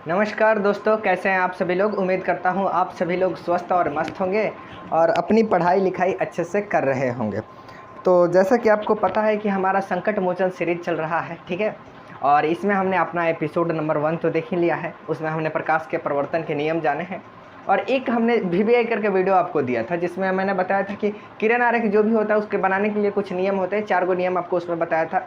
नमस्कार दोस्तों, कैसे हैं आप सभी लोग। उम्मीद करता हूं आप सभी लोग स्वस्थ और मस्त होंगे और अपनी पढ़ाई लिखाई अच्छे से कर रहे होंगे। तो जैसा कि आपको पता है कि हमारा संकट मोचन सीरीज चल रहा है, ठीक है। और इसमें हमने अपना एपिसोड नंबर 1 तो देख ही लिया है। उसमें हमने प्रकाश के प्रवर्तन के नियम जाने हैं और एक हमने वीवीआई करके वीडियो आपको दिया था जिसमें मैंने बताया था कि किरण आरेख जो भी होता है उसके बनाने के लिए कुछ नियम होते हैं। 4 गो नियम आपको उसमें बताया था।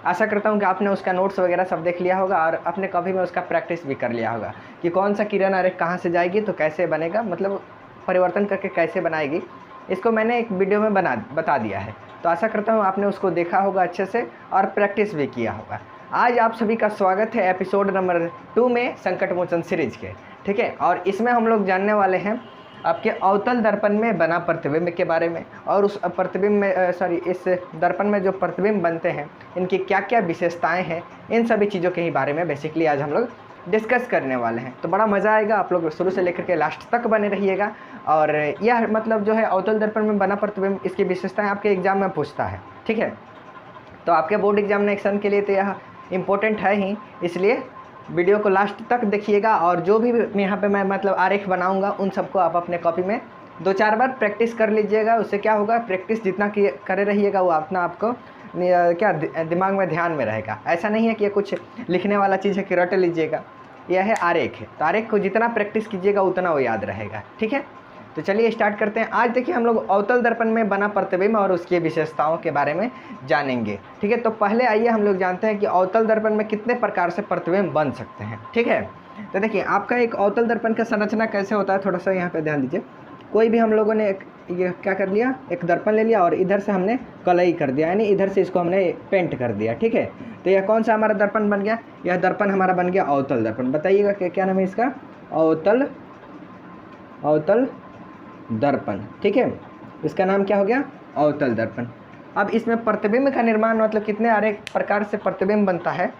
आशा करता हूँ कि आपने उसका नोट्स वगैरह सब देख लिया होगा और अपने कॉपी में उसका प्रैक्टिस भी कर लिया होगा कि कौन सा किरण आरेख कहाँ से जाएगी तो कैसे बनेगा, मतलब परिवर्तन करके कैसे बनाएगी। इसको मैंने एक वीडियो में बता दिया है। तो आशा करता हूँ आपने उसको देखा होगा अच्छे से और प्रैक्टिस भी किया होगा। आज आप सभी का स्वागत है एपिसोड नंबर 2 में संकट मोचन सीरीज के, ठीक है। और इसमें हम लोग जानने वाले हैं आपके अवतल दर्पण में बना प्रतिबिंब के बारे में और उस प्रतिबिंब में इस दर्पण में जो प्रतिबिंब बनते हैं इनकी क्या क्या विशेषताएं हैं, इन सभी चीज़ों के ही बारे में बेसिकली आज हम लोग डिस्कस करने वाले हैं। तो बड़ा मज़ा आएगा, आप लोग शुरू से लेकर के लास्ट तक बने रहिएगा। और यह मतलब जो है अवतल दर्पण में बना प्रतिबिंब, इसकी विशेषताएँ आपके एग्जाम में पूछता है, ठीक है। तो आपके बोर्ड एग्जामिनेशन के लिए तो यह इम्पोर्टेंट है ही, इसलिए वीडियो को लास्ट तक देखिएगा। और जो भी यहाँ पे मैं मतलब आरेख बनाऊंगा उन सबको आप अपने कॉपी में 2-4 बार प्रैक्टिस कर लीजिएगा। उससे क्या होगा, प्रैक्टिस जितना करे रहिएगा वो अपना आपको क्या दिमाग में ध्यान में रहेगा। ऐसा नहीं है कि ये कुछ लिखने वाला चीज़ है कि रट लीजिएगा, यह है आरेख है। तो आरेख को जितना प्रैक्टिस कीजिएगा उतना वो याद रहेगा, ठीक है। तो चलिए स्टार्ट करते हैं। आज देखिए हम लोग अवतल दर्पण में बना प्रतिबिंब और उसकी विशेषताओं के बारे में जानेंगे, ठीक है। तो पहले आइए हम लोग जानते हैं कि अवतल दर्पण में कितने प्रकार से प्रतिबिंब बन सकते हैं, ठीक है। तो देखिए आपका एक अवतल दर्पण का संरचना कैसे होता है, थोड़ा सा यहाँ पे ध्यान दीजिए। कोई भी हम लोगों ने ये क्या कर लिया, एक दर्पण ले लिया और इधर से हमने कलई कर दिया, यानी इधर से इसको हमने पेंट कर दिया, ठीक है। तो यह कौन सा हमारा दर्पण बन गया, यह दर्पण हमारा बन गया अवतल दर्पण। बताइएगा क्या नाम है इसका, अवतल दर्पण, ठीक है। इसका नाम क्या हो गया, अवतल दर्पण। अब इसमें प्रतिबिंब का निर्माण मतलब कितने अनेक प्रकार से प्रतिबिंब बनता है,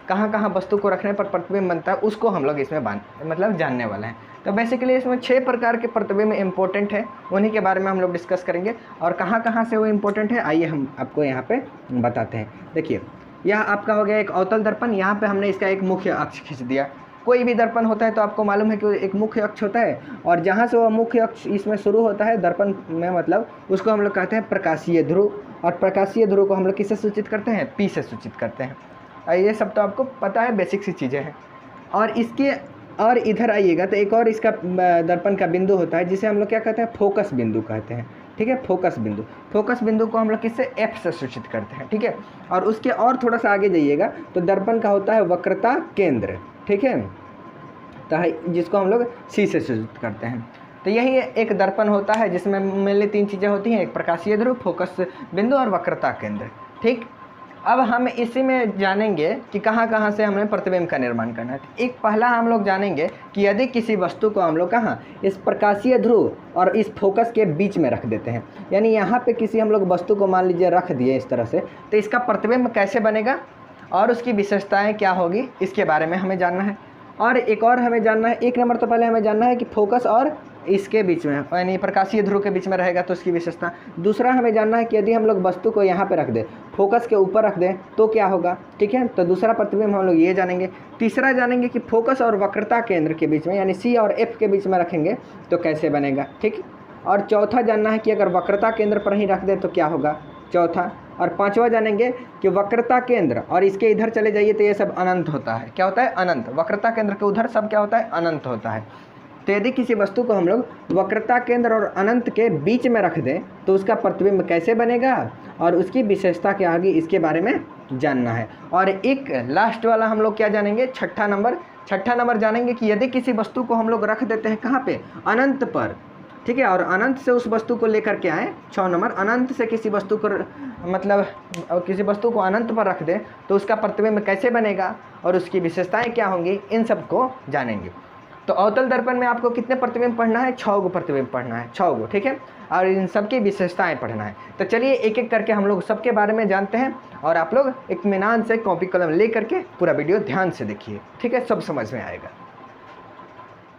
कहाँ कहाँ वस्तु को रखने पर प्रतिबिंब बनता है, उसको हम लोग इसमें मतलब जानने वाले हैं। तो बेसिकली इसमें 6 प्रकार के प्रतिबिंब इंपॉर्टेंट है, उन्हीं के बारे में हम लोग डिस्कस करेंगे। और कहाँ कहाँ से वो इम्पोर्टेंट है आइए हम आपको यहाँ पे बताते हैं। देखिए यह आपका हो गया एक अवतल दर्पण। यहाँ पे हमने इसका एक मुख्य अक्ष खींच दिया। कोई भी दर्पण होता है तो आपको मालूम है कि एक मुख्य अक्ष होता है और जहाँ से वह मुख्य अक्ष इसमें शुरू होता है दर्पण में, मतलब उसको हम लोग कहते हैं प्रकाशीय ध्रुव। और प्रकाशीय ध्रुव को हम लोग किससे सूचित करते हैं, पी से सूचित करते हैं। ये सब तो आपको पता है, बेसिक सी चीज़ें हैं। और इधर आइएगा तो एक और इसका दर्पण का बिंदु होता है जिसे हम लोग क्या कहते हैं, फोकस बिंदु कहते हैं, ठीक है। फोकस बिंदु को हम लोग किससे, एफ से सूचित करते हैं, ठीक है। और उसके और थोड़ा सा आगे जाइएगा तो दर्पण का होता है वक्रता केंद्र, ठीक है, तो जिसको हम लोग सी से सूचित करते हैं। तो यही एक दर्पण होता है जिसमें मेनली 3 चीज़ें होती हैं, एक प्रकाशीय ध्रुव, फोकस बिंदु और वक्रता केंद्र, ठीक। अब हम इसी में जानेंगे कि कहाँ कहाँ से हमें प्रतिबिंब का निर्माण करना है। एक पहला हम लोग जानेंगे कि यदि किसी वस्तु को हम लोग कहाँ, इस प्रकाशीय ध्रुव और इस फोकस के बीच में रख देते हैं, यानी यहाँ पे किसी हम लोग वस्तु को मान लीजिए रख दिए इस तरह से, तो इसका प्रतिबिंब कैसे बनेगा और उसकी विशेषताएँ क्या होगी, इसके बारे में हमें जानना है। और एक और हमें जानना है, 1 नंबर तो पहले हमें जानना है कि फोकस और इसके बीच में यानी प्रकाशीय ध्रुव के बीच में रहेगा तो उसकी विशेषता। दूसरा हमें जानना है कि यदि हम लोग वस्तु को यहाँ पे रख दें, फोकस के ऊपर रख दें तो क्या होगा, ठीक है। तो दूसरा प्रतिबिंब हम लोग ये जानेंगे। तीसरा जानेंगे कि फोकस और वक्रता केंद्र के बीच में यानी सी और एफ के बीच में रखेंगे तो कैसे बनेगा, ठीक। और चौथा जानना है कि अगर वक्रता केंद्र पर ही रख दें तो क्या होगा, चौथा। और 5वां जानेंगे कि वक्रता केंद्र और इसके इधर चले जाइए तो ये सब अनंत होता है। क्या होता है, अनंत। वक्रता केंद्र के उधर सब क्या होता है, अनंत होता है। तो यदि किसी वस्तु को हम लोग वक्रता केंद्र और अनंत के बीच में रख दें तो उसका प्रतिबिंब कैसे बनेगा और उसकी विशेषता क्या होगी, इसके बारे में जानना है। और एक लास्ट वाला हम लोग क्या जानेंगे, छठा नंबर जानेंगे कि यदि किसी वस्तु को हम लोग रख देते हैं कहाँ पे, अनंत पर, ठीक है, और अनंत से उस वस्तु को लेकर के आए, 6 नंबर, अनंत से किसी वस्तु को मतलब किसी वस्तु को अनंत पर रख दें तो उसका प्रतिबिंब कैसे बनेगा और उसकी विशेषताएं क्या होंगी, इन सब को जानेंगे। तो अवतल दर्पण में आपको कितने प्रतिबिंब पढ़ना है, 6 गो प्रतिबिंब पढ़ना है, 6 गो, ठीक है। और इन सबकी विशेषताएं पढ़ना है। तो चलिए एक एक करके हम लोग सबके बारे में जानते हैं और आप लोग इत्मीनान से कॉपी कलम ले करके पूरा वीडियो ध्यान से देखिए, ठीक है, सब समझ में आएगा।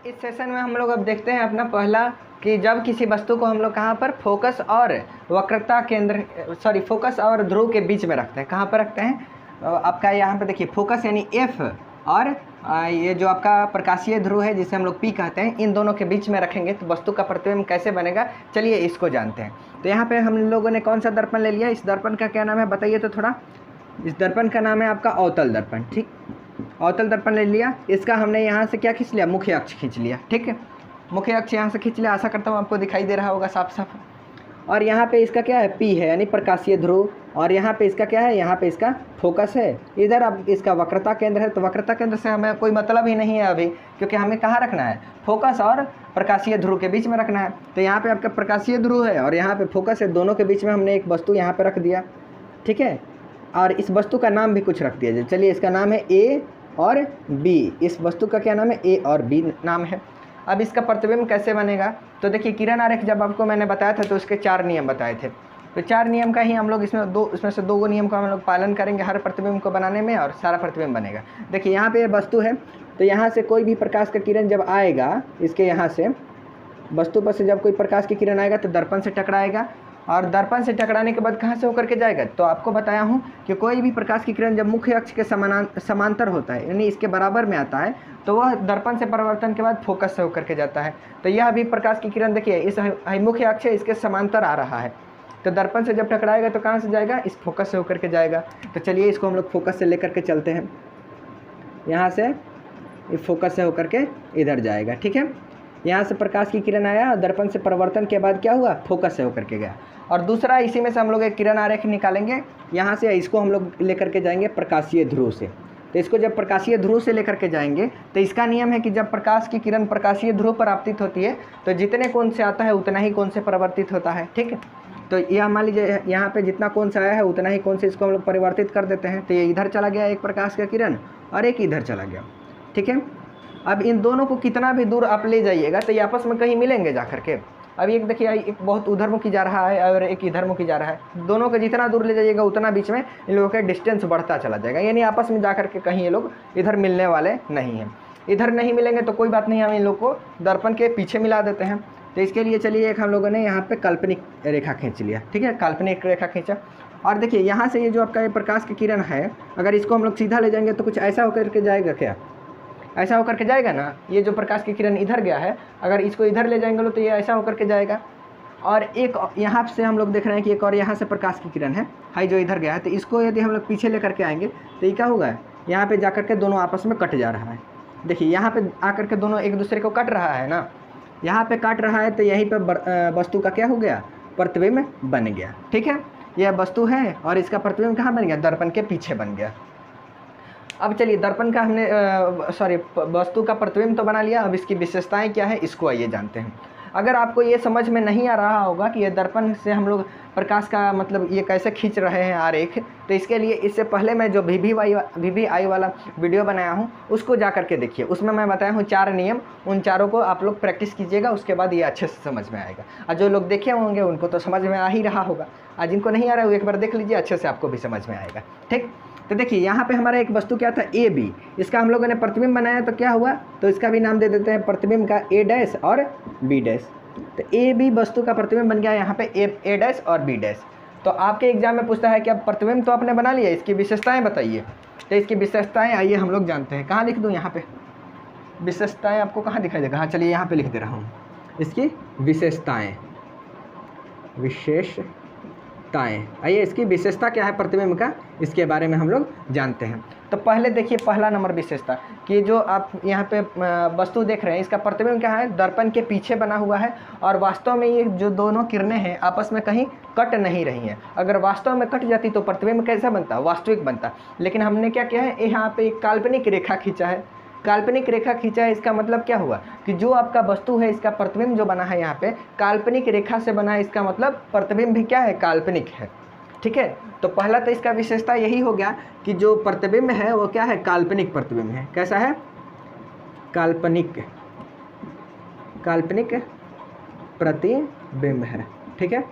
इस सेशन में हम लोग अब देखते हैं अपना पहला कि जब किसी वस्तु को हम लोग कहाँ पर फोकस और वक्रता केंद्र फोकस और ध्रुव के बीच में रखते हैं, कहाँ पर रखते हैं, आपका यहाँ पर देखिए फोकस यानी एफ और ये जो आपका प्रकाशीय ध्रुव है जिसे हम लोग P कहते हैं, इन दोनों के बीच में रखेंगे तो वस्तु का प्रतिबिंब कैसे बनेगा, चलिए इसको जानते हैं। तो यहाँ पे हम लोगों ने कौन सा दर्पण ले लिया, इस दर्पण का क्या नाम है बताइए तो थोड़ा। इस दर्पण का नाम है आपका अवतल दर्पण, ठीक। अवतल दर्पण ले लिया, इसका हमने यहाँ से क्या खींच लिया, मुख्य अक्ष खींच लिया, ठीक है। मुख्य अक्ष यहाँ से खींच लिया, आशा करता हूँ आपको दिखाई दे रहा होगा साफ साफ। और यहाँ पे इसका क्या है, P है यानी प्रकाशीय ध्रुव, और यहाँ पे इसका क्या है, यहाँ पे इसका फोकस है। इधर अब इसका वक्रता केंद्र है, तो वक्रता केंद्र से हमें कोई मतलब ही नहीं है अभी, क्योंकि हमें कहाँ रखना है, फोकस और प्रकाशीय ध्रुव के बीच में रखना है। तो यहाँ पे आपका प्रकाशीय ध्रुव है और यहाँ पे फोकस है, दोनों के बीच में हमने एक वस्तु यहाँ पे रख दिया, ठीक है। और इस वस्तु का नाम भी कुछ रख दिया जाए, चलिए इसका नाम है A और B। इस वस्तु का क्या नाम है, A और B नाम है। अब इसका प्रतिबिंब कैसे बनेगा, तो देखिए किरण आरेख जब आपको मैंने बताया था तो उसके 4 नियम बताए थे। तो 4 नियम का ही हम लोग इसमें से 2 नियम का हम लोग पालन करेंगे हर प्रतिबिंब को बनाने में, और सारा प्रतिबिंब बनेगा। देखिए यहाँ पे वस्तु है, तो यहाँ से कोई भी प्रकाश का किरण जब आएगा, इसके यहाँ से वस्तु पर से जब कोई प्रकाश की किरण आएगा तो दर्पण से टकराएगा, और दर्पण से टकराने के बाद कहाँ से होकर के जाएगा, तो आपको बताया हूँ कि कोई भी प्रकाश की किरण जब मुख्य अक्ष के समांतर होता है यानी इसके बराबर में आता है, तो वह दर्पण से परावर्तन के बाद फोकस से होकर के जाता है। तो यह भी प्रकाश की किरण देखिए इस मुख्य अक्ष है, इसके समांतर आ रहा है, तो दर्पण से जब टकराएगा तो कहाँ से जाएगा, इस फोकस से होकर के जाएगा। तो चलिए इसको हम लोग फोकस से लेकर के चलते हैं, यहाँ से इस फोकस से होकर के इधर जाएगा, ठीक है। यहाँ से प्रकाश की किरण आया, दर्पण से परिवर्तन के बाद क्या हुआ, फोकस से होकर के गया। और दूसरा इसी में से हम लोग एक किरण आरेख निकालेंगे, यहाँ से इसको हम लोग लेकर के जाएंगे प्रकाशीय ध्रुव से। तो इसको जब प्रकाशीय ध्रुव से लेकर के जाएंगे तो इसका नियम है कि जब प्रकाश की किरण प्रकाशीय ध्रुव पर आपतित होती है तो जितने कोण से आता है उतना ही कोण से परावर्तित होता है, ठीक है। तो यह मान लीजिए यहाँ पे जितना कोण से आया है उतना ही कोण से इसको हम लोग परिवर्तित कर देते हैं। तो ये इधर चला गया एक प्रकाश का किरण और एक इधर चला गया, ठीक है। अब इन दोनों को कितना भी दूर आप ले जाइएगा तो ये आपस में कहीं मिलेंगे जा करके। अब एक देखिए एक बहुत उधरमुखी जा रहा है और एक इधरमुखी जा रहा है, दोनों को जितना दूर ले जाइएगा उतना बीच में इन लोगों का डिस्टेंस बढ़ता चला जाएगा, यानी आपस में जा करके कहीं ये लोग इधर मिलने वाले नहीं हैं। इधर नहीं मिलेंगे तो कोई बात नहीं, हम इन लोग को दर्पण के पीछे मिला देते हैं। तो इसके लिए चलिए एक हम लोगों ने यहाँ पे काल्पनिक रेखा खींच लिया, ठीक है, काल्पनिक रेखा खींचा। और देखिए यहाँ से ये जो आपका ये प्रकाश की किरण है, अगर इसको हम लोग सीधा ले जाएंगे तो कुछ ऐसा होकर के जाएगा, क्या ऐसा होकर के जाएगा ना। ये जो प्रकाश की किरण इधर गया है, अगर इसको इधर ले जाएंगे तो ये ऐसा होकर के जाएगा। और एक यहाँ से हम लोग देख रहे हैं कि एक और यहाँ से प्रकाश की किरण है हाई जो इधर गया है, तो इसको यदि हम लोग पीछे लेकर के आएंगे तो ये क्या होगा, यहाँ पे जाकर के दोनों आपस में कट जा रहा है। देखिए यहाँ पे आकर के दोनों एक दूसरे को कट रहा है ना, यहाँ पे काट रहा है, तो यहीं पे वस्तु का क्या हो गया, प्रतिबिंब बन गया, ठीक है। यह वस्तु है और इसका प्रतिबिंब कहाँ बन गया, दर्पण के पीछे बन गया। अब चलिए दर्पण का हमने वस्तु का प्रतिबिंब तो बना लिया, अब इसकी विशेषताएं क्या है इसको आइए जानते हैं। अगर आपको ये समझ में नहीं आ रहा होगा कि ये दर्पण से हम लोग प्रकाश का मतलब ये कैसे खींच रहे हैं आरेख, तो इसके लिए इससे पहले मैं जो VVI वाला वीडियो बनाया हूँ उसको जा करके देखिए, उसमें मैं बताया हूँ 4 नियम, उन चारों को आप लोग प्रैक्टिस कीजिएगा, उसके बाद ये अच्छे से समझ में आएगा। और जो लोग देखे होंगे उनको तो समझ में आ ही रहा होगा, और जिनको नहीं आ रहा है वो एक बार देख लीजिए, अच्छे से आपको भी समझ में आएगा, ठीक। तो देखिए यहाँ पे हमारा एक वस्तु क्या था, AB, इसका हम लोगों ने प्रतिबिंब बनाया तो क्या हुआ, तो इसका भी नाम दे देते हैं प्रतिबिंब का A' और B'। तो AB वस्तु का प्रतिबिंब बन गया यहाँ पे A' और B'। तो आपके एग्जाम में पूछता है कि अब प्रतिबिंब तो आपने बना लिया, इसकी विशेषताएं बताइए। तो इसकी विशेषताएं आइए हम लोग जानते हैं। कहाँ लिख दूँ, यहाँ पे विशेषताएं आपको कहाँ दिखाई देगा, हाँ चलिए यहाँ पे लिख दे रहा हूँ, इसकी विशेषताएं। आइए इसकी विशेषता क्या है प्रतिबिंब का, इसके बारे में हम लोग जानते हैं। तो पहले देखिए पहला नंबर विशेषता कि जो आप यहाँ पे वस्तु देख रहे हैं इसका प्रतिबिंब क्या है, दर्पण के पीछे बना हुआ है, और वास्तव में ये जो दोनों किरणें हैं आपस में कहीं कट नहीं रही हैं। अगर वास्तव में कट जाती तो प्रतिबिंब कैसा बनता, वास्तविक बनता। लेकिन हमने क्या किया है, यहाँ पे एक काल्पनिक रेखा खींचा है, काल्पनिक रेखा खींचा है। इसका मतलब क्या हुआ कि जो आपका वस्तु है इसका प्रतिबिंब जो बना है यहाँ पे काल्पनिक रेखा से बना है, इसका मतलब प्रतिबिंब भी क्या है, काल्पनिक है, ठीक है। तो पहला तो इसका विशेषता यही हो गया कि जो प्रतिबिंब है वो क्या है, काल्पनिक प्रतिबिंब है। कैसा है, काल्पनिक प्रतिबिंब है, ठीक है।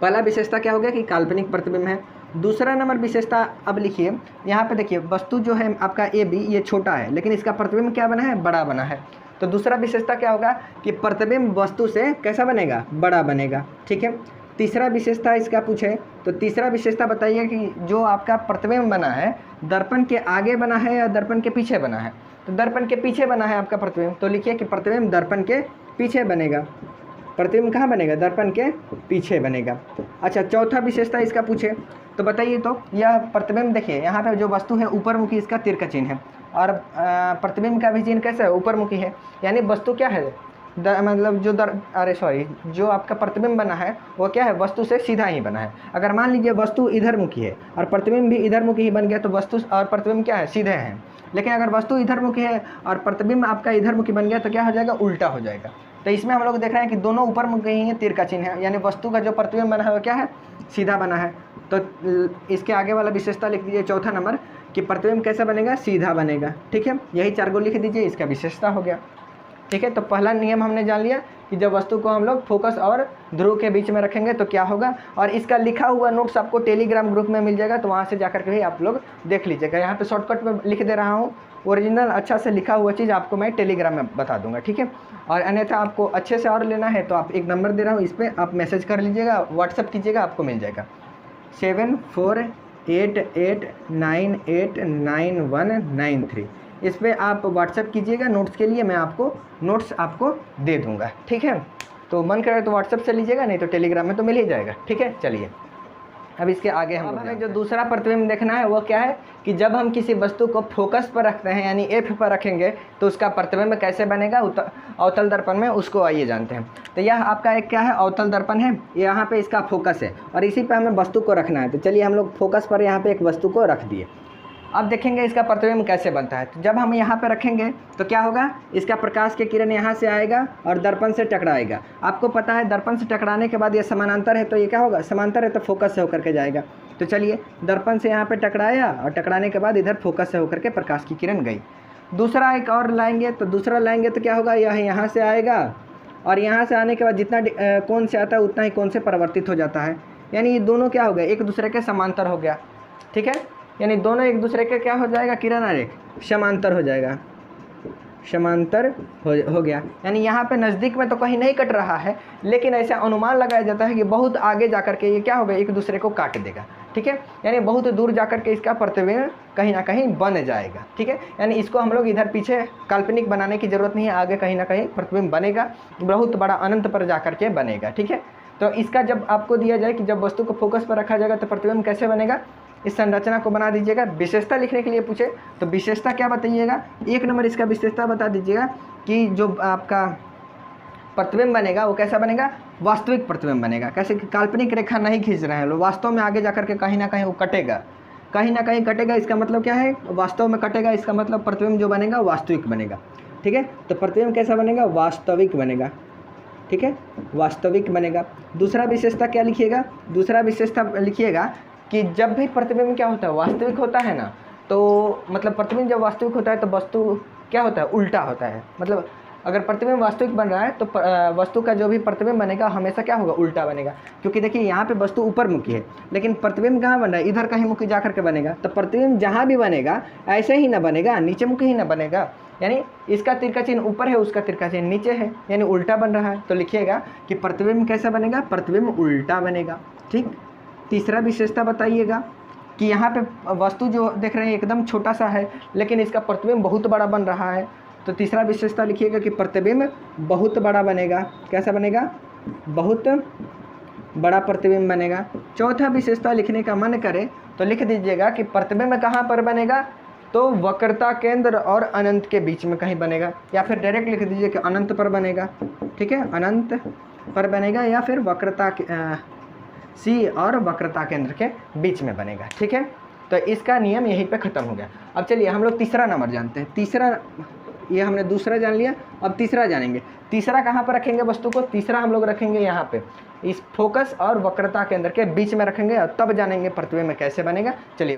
पहला विशेषता क्या हो गया कि काल्पनिक प्रतिबिंब है। दूसरा नंबर विशेषता अब लिखिए, यहाँ पे देखिए वस्तु जो है आपका AB ये छोटा है, लेकिन इसका प्रतिबिंब क्या बना है, बड़ा बना है। तो दूसरा विशेषता क्या होगा कि प्रतिबिंब वस्तु से कैसा बनेगा, बड़ा बनेगा, ठीक है। तीसरा विशेषता इसका पूछे तो तीसरा विशेषता बताइए कि जो आपका प्रतिबिंब बना है दर्पण के आगे बना है या दर्पण के पीछे बना है। तो दर्पण के पीछे बना है आपका प्रतिबिंब, तो लिखिए कि प्रतिबिंब दर्पण के पीछे बनेगा। प्रतिबिंब कहाँ बनेगा? दर्पण के पीछे बनेगा। अच्छा, चौथा विशेषता इसका पूछे तो बताइए, तो यह प्रतिबिंब देखिए यहाँ पे जो वस्तु है ऊपर मुखी, इसका तीर का चिन्ह है, और प्रतिबिंब का भी चिन्ह कैसा है? ऊपर मुखी है। यानी वस्तु क्या है? मतलब जो आपका प्रतिबिंब बना है वो क्या है? वस्तु से सीधा ही बना है। अगर मान लीजिए वस्तु इधर मुखी है और प्रतिबिंब भी इधर मुखी ही बन गया तो वस्तु और प्रतिबिंब क्या है? सीधे हैं। लेकिन अगर वस्तु इधर मुखी है और प्रतिबिंब आपका इधर मुखी बन गया तो क्या हो जाएगा? उल्टा हो जाएगा। तो इसमें हम लोग देख रहे हैं कि दोनों ऊपर मुखी ही है, तीर का चिन्ह है, यानी वस्तु का जो प्रतिबिंब बना है वो क्या है? सीधा बना है। तो इसके आगे वाला विशेषता लिख दीजिए चौथा नंबर कि प्रतिबिंब कैसा बनेगा? सीधा बनेगा। ठीक है, यही 4 गो लिख दीजिए, इसका विशेषता हो गया। ठीक है, तो पहला नियम हमने जान लिया कि जब वस्तु को हम लोग फोकस और ध्रुव के बीच में रखेंगे तो क्या होगा, और इसका लिखा हुआ नोट्स आपको टेलीग्राम ग्रुप में मिल जाएगा, तो वहाँ से जाकर के भी आप लोग देख लीजिएगा। यहाँ पे शॉर्टकट में लिख दे रहा हूँ, ओरिजिनल अच्छा से लिखा हुआ चीज़ आपको मैं टेलीग्राम में बता दूंगा। ठीक है, और अन्यथा आपको अच्छे से और लेना है तो आप एक नंबर दे रहा हूँ, इस पर आप मैसेज कर लीजिएगा, व्हाट्सअप कीजिएगा, आपको मिल जाएगा 7488989193। इस पर आप व्हाट्सअप कीजिएगा नोट्स के लिए, मैं आपको नोट्स आपको दे दूंगा। ठीक है, तो मन करे तो व्हाट्सअप से लीजिएगा, नहीं तो टेलीग्राम में तो मिल ही जाएगा। ठीक है, चलिए अब इसके आगे हमें जो दूसरा प्रतिबिंब देखना है वो क्या है कि जब हम किसी वस्तु को फोकस पर रखते हैं यानी F पर रखेंगे तो उसका प्रतिबिंब कैसे बनेगा अवतल दर्पण में, उसको आइए जानते हैं। तो यह आपका एक क्या है? अवतल दर्पण है। यहाँ पे इसका फोकस है और इसी पे हमें वस्तु को रखना है। तो चलिए हम लोग फोकस पर यहाँ पे एक वस्तु को रख दिए। अब देखेंगे इसका प्रतिबिंब कैसे बनता है। तो जब हम यहाँ पे रखेंगे तो क्या होगा? इसका प्रकाश के किरण यहाँ से आएगा और दर्पण से टकराएगा। आपको पता है दर्पण से टकराने के बाद ये समानांतर है, तो ये क्या होगा? समांतर है तो फोकस से होकर के जाएगा। तो चलिए दर्पण से यहाँ पे टकराया और टकराने के बाद इधर फोकस से होकर के प्रकाश की किरण गई। दूसरा एक और लाएंगे तो क्या होगा? यह यहाँ से आएगा और यहाँ से आने के बाद जितना कोण से आता है उतना ही कोण से परिवर्तित हो जाता है। यानी ये दोनों क्या हो गए? एक दूसरे के समांतर हो गया। ठीक है, यानी दोनों एक दूसरे के क्या हो जाएगा? किरण आरेख समांतर हो जाएगा, समांतर हो गया। यानी यहाँ पे नज़दीक में तो कहीं नहीं कट रहा है, लेकिन ऐसा अनुमान लगाया जाता है कि बहुत आगे जाकर के ये क्या होगा? एक दूसरे को काट देगा। ठीक है, यानी बहुत दूर जाकर के इसका प्रतिबिंब कहीं ना कहीं बन जाएगा। ठीक है, यानी इसको हम लोग इधर पीछे काल्पनिक बनाने की ज़रूरत नहीं है, आगे कहीं ना कहीं प्रतिबिंब बनेगा, बहुत बड़ा अनंत पर जाकर के बनेगा। ठीक है, तो इसका जब आपको दिया जाए कि जब वस्तु को फोकस पर रखा जाएगा तो प्रतिबिंब कैसे बनेगा, इस संरचना को बना दीजिएगा। विशेषता लिखने के लिए पूछे तो विशेषता क्या बताइएगा? 1 नंबर इसका विशेषता बता दीजिएगा कि जो आपका प्रतिबिंब बनेगा वो कैसा बनेगा? वास्तविक प्रतिबिंब बनेगा। कैसे कि काल्पनिक रेखा नहीं खींच रहे हैं लोग, वास्तव में आगे जाकर के कहीं ना कहीं वो कटेगा, कहीं ना कहीं कटेगा। इसका मतलब क्या है? वास्तव में कटेगा, इसका मतलब प्रतिबिंब जो बनेगा वास्तविक बनेगा। ठीक है, तो प्रतिबिंब कैसा बनेगा? वास्तविक बनेगा। ठीक है, वास्तविक बनेगा। दूसरा विशेषता क्या लिखिएगा? दूसरा विशेषता लिखिएगा कि जब भी प्रतिबिंब क्या होता है? वास्तविक होता है ना, तो मतलब प्रतिबिंब जब वास्तविक होता है तो वस्तु क्या होता है? उल्टा होता है। मतलब अगर प्रतिबिंब वास्तविक बन रहा है तो वस्तु का जो भी प्रतिबिंब बनेगा हमेशा क्या होगा? उल्टा बनेगा। क्योंकि देखिए यहाँ पे वस्तु ऊपर मुखी है, लेकिन प्रतिबिंब कहाँ बन रहा है? इधर कहीं मुखी जाकर के बनेगा। तो प्रतिबिंब जहाँ भी बनेगा ऐसे ही ना बनेगा, नीचे मुखी ही ना बनेगा। यानी इसका तीर का चिन्ह ऊपर है, उसका तीर का चिन्ह नीचे है, यानी उल्टा बन रहा है। तो लिखिएगा कि प्रतिबिंब कैसा बनेगा? प्रतिबिंब उल्टा बनेगा। ठीक, तीसरा विशेषता बताइएगा कि यहाँ पे वस्तु जो देख रहे हैं एकदम छोटा सा है, लेकिन इसका प्रतिबिंब बहुत बड़ा बन रहा है। तो तीसरा विशेषता लिखिएगा कि प्रतिबिंब बहुत बड़ा बनेगा। कैसा बनेगा? बहुत बड़ा प्रतिबिंब बनेगा। चौथा विशेषता लिखने का मन करे तो लिख दीजिएगा कि प्रतिबिंब कहाँ पर बनेगा? तो वक्रता केंद्र और अनंत के बीच में कहीं बनेगा, या फिर डायरेक्ट लिख दीजिए कि अनंत पर बनेगा। ठीक है, अनंत पर बनेगा या फिर वक्रता सी और वक्रता केंद्र के बीच में बनेगा। ठीक है, तो इसका नियम यहीं पे ख़त्म हो गया। अब चलिए हम लोग तीसरा नंबर जानते हैं। तीसरा, ये हमने दूसरा जान लिया, अब तीसरा जानेंगे। तीसरा कहाँ पर रखेंगे वस्तु को? तीसरा हम लोग रखेंगे यहाँ पे, इस फोकस और वक्रता केंद्र के बीच में रखेंगे, और तब जानेंगे प्रतिबिंब कैसे बनेगा। चलिए